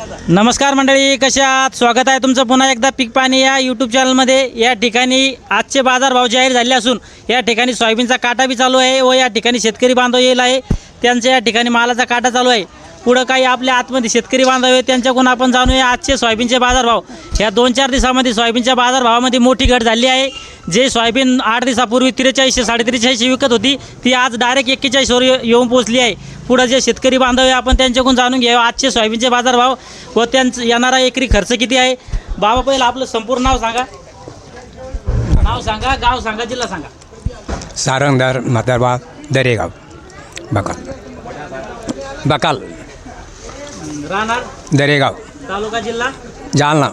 नमस्कार मंडळी, कशा आहात? स्वागत आहे तुमचं पुन्हा एकदा पीक पाणी या यूट्यूब चॅनलमध्ये। या ठिकाणी आजचे बाजारभाव जाहीर झाले असून या ठिकाणी सोयाबीनचा काटा बी चालू आहे व या ठिकाणी शेतकरी बांधव येईल आहे, त्यांच्या या ठिकाणी मालाचा काटा चालू आहे। पुढं काही आपल्या आतमध्ये शेतकरी बांधव आहेत, त्यांच्याकडून आपण जाणूया आजचे सोयाबीनचे बाजारभाव। या 2-4 दिवसामध्ये सोयाबीनच्या बाजारभावामध्ये मोठी घट झाली आहे। जे सोयाबीन 8 दिवसापूर्वी 4300 4300 विकत होती, ती आज डायरेक्ट 41 वर येऊन पोहोचली आहे। पुढे जे शेतकरी बांधव आहे आपण त्यांच्याकडून जाणून घेऊ आजचे सोयाबीनचे बाजारभाव व त्यांचा येणारा एकरी खर्च किती आहे। बाबा, पहिलं आपलं संपूर्ण नाव सांगा, गाव सांगा, जिल्हा सांगा। सारंगधार म्हातारबा दरेगाव बकाल राहणार दरेगाव तालुका जिल्हा जालना।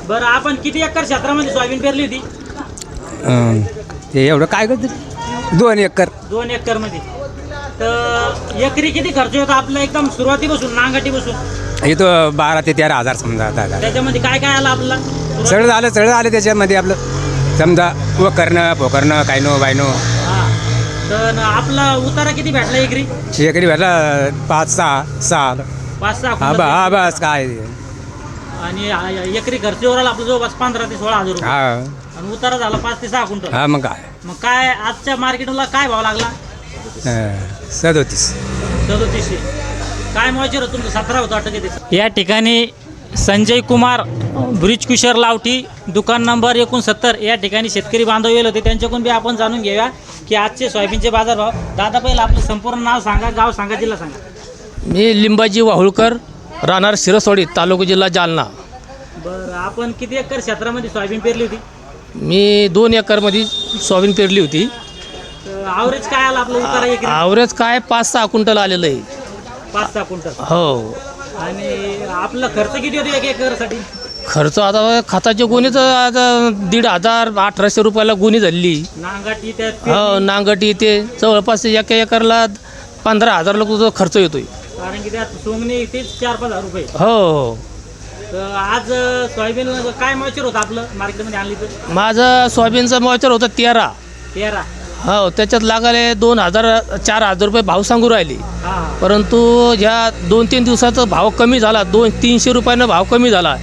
बरं, आपण किती एकर क्षेत्रामध्ये सोयाबीन पेरली होती? ते एवढं काय करते 2 एकर 2 एकरमध्ये। तर एकरी किती खर्च होता आपला एकदम सुरुवातीपासून नांगटीपासून? इथं 12 ते 13 हजार समजा आता। त्याच्यामध्ये काय काय आलं आपल्याला? सगळं झालं त्याच्यामध्ये आपलं समजा वकरणं पोकरणं कायनो बायनो। हां, तर आपला उतारा किती भेटला एकरी? एकरी भेटला 5-6 5-6 बस काय। आणि एकरी खर्च आला आपला जवळपास 15 ते 16 हजार रुपये। हा आणि उतारा झाला 5 ते 6 क्विंटल। हा मग काय आजच्या मार्केटला काय भाव लागला? 37. काय मॉइचर होतं तुमचं? 17 होतं वाटतं. या ठिकाणी संजय कुमार ब्रिज कुशर लावठी दुकान नंबर 69 या ठिकाणी शेतकरी बांधव येईल होते, त्यांच्याकडून बी आपण जाणून घेऊया की आजचे सोयाबीनचे बाजारभाव। दादा, पहिलं आपलं संपूर्ण नाव सांगा, गाव सांगा, जिल्हा सांगा। मी लिंबाजी वाहुळकर, राहणार शिरसवाडी, तालुका जिल्हा जालना। बरं, आपण किती एकर क्षेत्रामध्ये सोयाबीन पेरली होती? मी 2 एकरमध्ये सोयाबीन पेरली होती। ॲव्हरेज काय आला आपलं उतारा एकरी? ॲव्हरेज काय 5-6 क्विंटल आलेलं आहे। 5-6 क्विंटल। हो। आणि आपला खर्च किती होतो 1 एकरसाठी? खर्च आता खताच्या गुणीच आता 1500-1800 रुपयाला गुणी झाली। नांगाटी हो, नांगटी ते जवळपास 1 एकरला 15,000 तुझा खर्च येतोय, कारण की त्यात सोंगणी तेच 4-5 हजार रुपये। हो। तर आज सोयाबीन काय मॉइचर होतं आपलं मार्केटमध्ये आणली तर? माझं सोयाबीनचं मॉइचर होतं 13। हो, त्याच्यात लागाले 2,000-4,000 रुपये भाव सांगू राहिले, परंतु ह्या 2-3 दिवसाचा भाव कमी झाला, 200-300 रुपयानं भाव कमी झाला।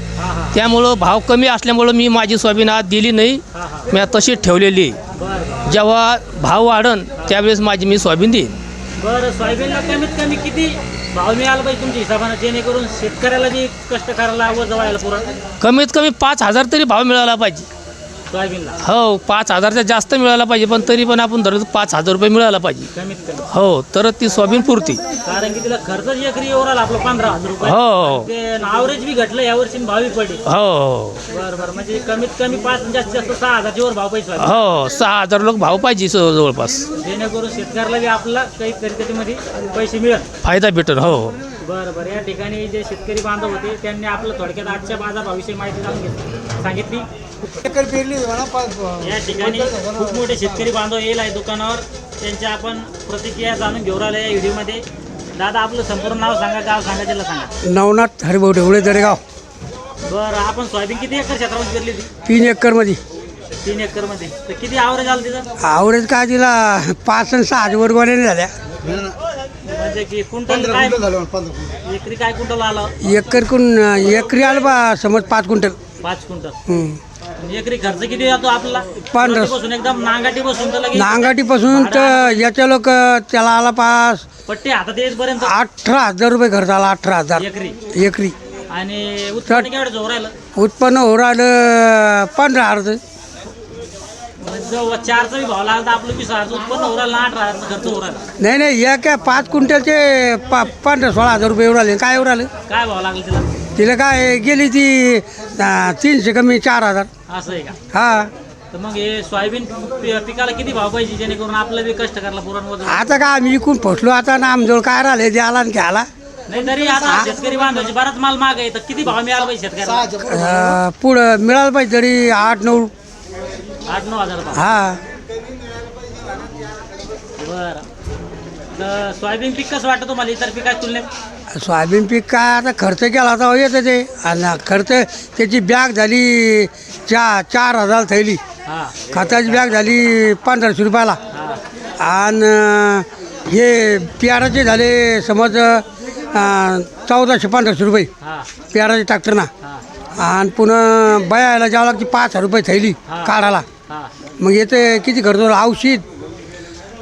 त्यामुळं भाव कमी असल्यामुळं मी माझी सोयाबीन आज दिली नाही, मी तशीच ठेवलेली। जेव्हा भाव वाढन त्यावेळेस मी सोयाबीन देईन। बरं, सोयाबीनला कमीत कमी किती भाव मिळाला पाहिजे तुमच्या हिशोबानं, जेणेकरून शेतकऱ्याला बी कष्ट करायला व जवायला पुरं? कमीत कमी 5,000 तरी भाव मिळाला पाहिजे सोयाबीनला। हो, 5,000च्या जास्त मिळाला पाहिजे, पण तरी पण आपण धरतो 5,000 रुपये मिळाला पाहिजे कमीत कमी। हो, तर ती सोयाबीन पुरती, कारण की तिला खर्च एकरी एवढा आला आपला 15,000 रुपये। हो, ते ॲव्हरेज बी घटलं यावर्षी, भावी पडली। हो बरं, म्हणजे कमीत कमी 5 जास्त 6,000च्या वर भाव पाहिजे। हो, 6,000 लोक भाव पाहिजे जवळपास, जेणेकरून शेतकऱ्याला बी आपला काही त्याच्यामध्ये पैसे मिळत, फायदा भेटन। हो। बरं, या ठिकाणी जे शेतकरी बांधव होते त्यांनी आपलं थोडक्यात आजच्या बाजारभावाविषयी माहिती सांगितली। या ठिकाणी खूप मोठे शेतकरी बांधव येईल आहे दुकानावर, त्यांच्या आपण प्रतिक्रिया जाणून घेऊन राहिलो या व्हिडिओमध्ये। दादा, आपलं संपूर्ण नाव सांगा, गाव सांगा, जिल्हा सांगा। नवनाथ हरिभाऊ ढेवळे दरेगाव। बरं, आपण सोयाबीन किती एकर क्षेत्रामध्ये पेरली होती? 3 एकरमध्ये। 3 एकरमध्ये। तर किती ॲव्हरेज आलं तिथं? ॲव्हरेज काय तिला 5 आणि 6 वर गोण्याने झाल्या। म्हणजे की क्विंटल काय एकरी काय क्विंटल आला? एकरी आलं बा समज 5 क्विंटल। 5 क्विंटल। एकरी खर्च किती जातो आपला? 15 एकदम नांगाटी बसून तर लगेच नांगाटीपासून तर याच्या लोक त्याला आला पास पट्टी हातात येईपर्यंत 18,000 रुपये खर्च आला। 18,000 एकरी। आणि उत्पन्न केवढं जोर राहिलं? उत्पन्न हो राहिलं 15,000। जो 4चा बी भाव लागला आपलं 20,000 उत्पन्न हो राहिलं, 8,000 खर्च हो राहिला। नाही या काय 5 क्विंटलचे 15-16,000 रुपये एवढं आले। काय एवढं आलं काय भाव लागला तिला? तिला काय गेली ती 300 कमी 4,000। असं आहे का? हा। तर मग हे सोयाबीन पिकाला किती भाव पाहिजे जेणेकरून आपलं बी कष्ट करायला पुरण? आता काय आम्ही इकून फसलो, आता ना आमजवळ काय राहिले द्याला आणि घ्यायला नाही। तरी आता शेतकरी बांधवांचे बराच माल माग आहे, तर किती भाव मिळाला पाहिजे शेतकऱ्याला? पुढं मिळालं पाहिजे तरी 8-9 8-9 हजार। हा। बरं, तर सोयाबीन पीक कसं वाटतं तुम्हाला इतर पिकाच्या तुलनेत? सोयाबीन पीक काय आता खर्च केला तर येतं ते, आणि खर्च त्याची बॅग झाली 4,000 थैली, खताची बॅग झाली 1500 रुपयाला, आणि हे पियाराचे झाले समज 1400-1500 रुपये हा पेराचे ट्रॅक्टरना. हा आणि पुन्हा बायाला जावं लागते 5,000 रुपये थैली काढायला. हा मग येते किती खर्च होतो? औषध,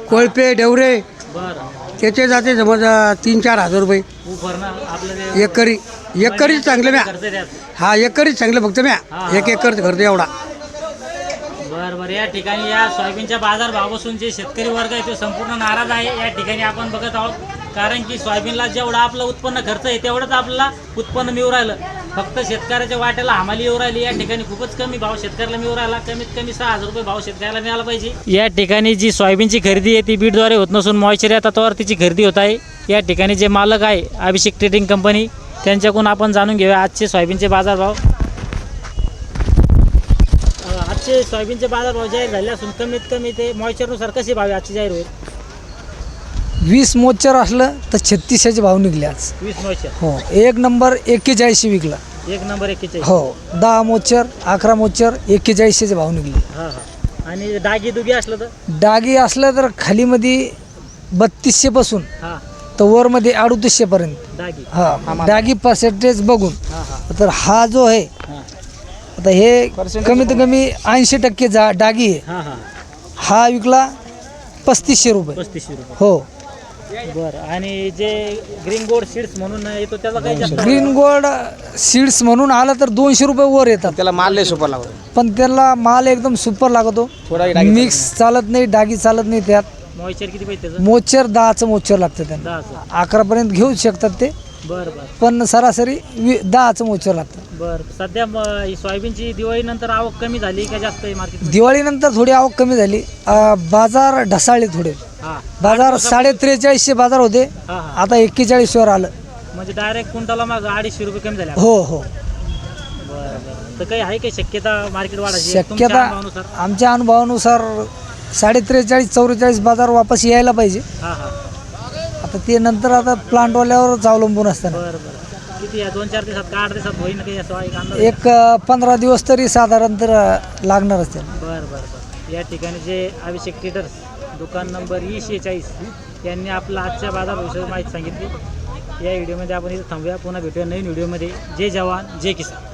कोळपे, डेवरे बरं त्याचे जाते समज 3-4 हजार रुपये उपरणं आपलं ते एकरीच चांगलं म्या. खर्च द्याच. हा एकरीच चांगलं फक्त म्या. हा. 1 एकर खर्च एवढा. बरं बरं. या ठिकाणी या सोयाबीनच्या बाजारभावापासून जे शेतकरी वर्ग आहे तो संपूर्ण नाराज आहे. या ठिकाणी आपण बघत आहोत, कारण की सोयाबीनला जेवढं आपलं उत्पन्न खर्च आहे तेवढंच आपल्याला उत्पन्न मिळू राहिलं. फक्त शेतकऱ्याच्या वाट्याला हमाली येऊ राहिली. या ठिकाणी खूपच कमी भाव शेतकऱ्याला मिळू राहिला. कमीत कमी 6,000 रुपये भाव शेतकऱ्याला मिळाला पाहिजे. या ठिकाणी जी सोयाबीनची खरेदी आहे ती बीडद्वारे होत नसून मॉइश्चर या तत्वावर तिची खरेदी होत आहे. या ठिकाणी जे मालक आहे अभिषेक ट्रेडिंग कंपनी, त्यांच्याकडून आपण जाणून घेऊया आजचे सोयाबीनचे बाजारभाव. आजचे सोयाबीनचे बाजारभाव जाहीर झाले असून कमीत कमी ते मॉइश्चरनुसार कसे भाव आहे आजचे जाहीर होईल? 20 मोचर असलं तर 3600चे भाव निघले आज. 20 मॉइश्चर. हो, 1 नंबर 41 विकला. 1 नंबर 41. हो, 10 मोचर 11 मोचर 4100चे भाव निघले. हां हां. आणि डागी दुगी असलं तर? डागी असलं तर खालीमध्ये 3200 पासून हां तर वरमध्ये 3800 पर्यंत. डागी. हा, डागी पर्सेंटेज बघून. हां हां तर हा जो आहे हां आता हे कमीत कमी 80% डागी आहे. हां हां. हा विकला 3500 रुपये. 3500 रुपये. हो. बरं. आणि जे ग्रीन गोल्ड सीड्स म्हणून येतो त्याला काही जास्त? ग्रीन गोल्ड सीड्स म्हणून आलं तर 200 रुपये वर येतात. त्याला माल लय सुपर लागतो. पण त्याला माल एकदम सुपर लागतो. मिक्स चालत नाही, डागी चालत नाही. त्यात मॉइश्चर किती पाहिजे त्याचं? मोचर 10चं मोचर लागतं त्यांना. 10. 11 पर्यंत घेऊ शकतात ते, बरं बरं पण सरासरी 10चं मोचर लागतं. बरं. सध्या ही सोयाबीनची दिवाळीनंतर आवक कमी झाली का जास्त आहे मार्केट? दिवाळीनंतर थोडी आवक कमी झाली. बाजार ढसाळले थोडे. हां बाजार 4350 बाजार होते, हां हां. आता 41वर आलं. म्हणजे डायरेक्ट क्विंटलला मग 250 रुपये कमी झाले. हो हो. बरं बरं. तर काही आहे काही शक्यता मार्केट वाढायची तुमच्या शक्यता अनुभवानुसार? आमच्या अनुभवानुसार 43-44 बाजार वापस यायला पाहिजे. हां हां. आता ते नंतर आता प्लांटवाल्यावरच अवलंबून असताना बरं बरं. किती आहे? 2-4 दिवसात का 8 दिवसात होईल काही असं एक अंदाज? एक 15 दिवस तरी साधारणतः लागणारच त्याला. बरं बरं बरं. या ठिकाणी जे अभिषेक ट्रेडर्स दुकान नंबर E46 यांनी आपला आजच्या बाजारभावाविषयी माहिती सांगितली. या व्हिडिओमध्ये आपण इथे थांबूया. पुन्हा भेटूया नवीन व्हिडिओमध्ये. जय जवान जय किसान.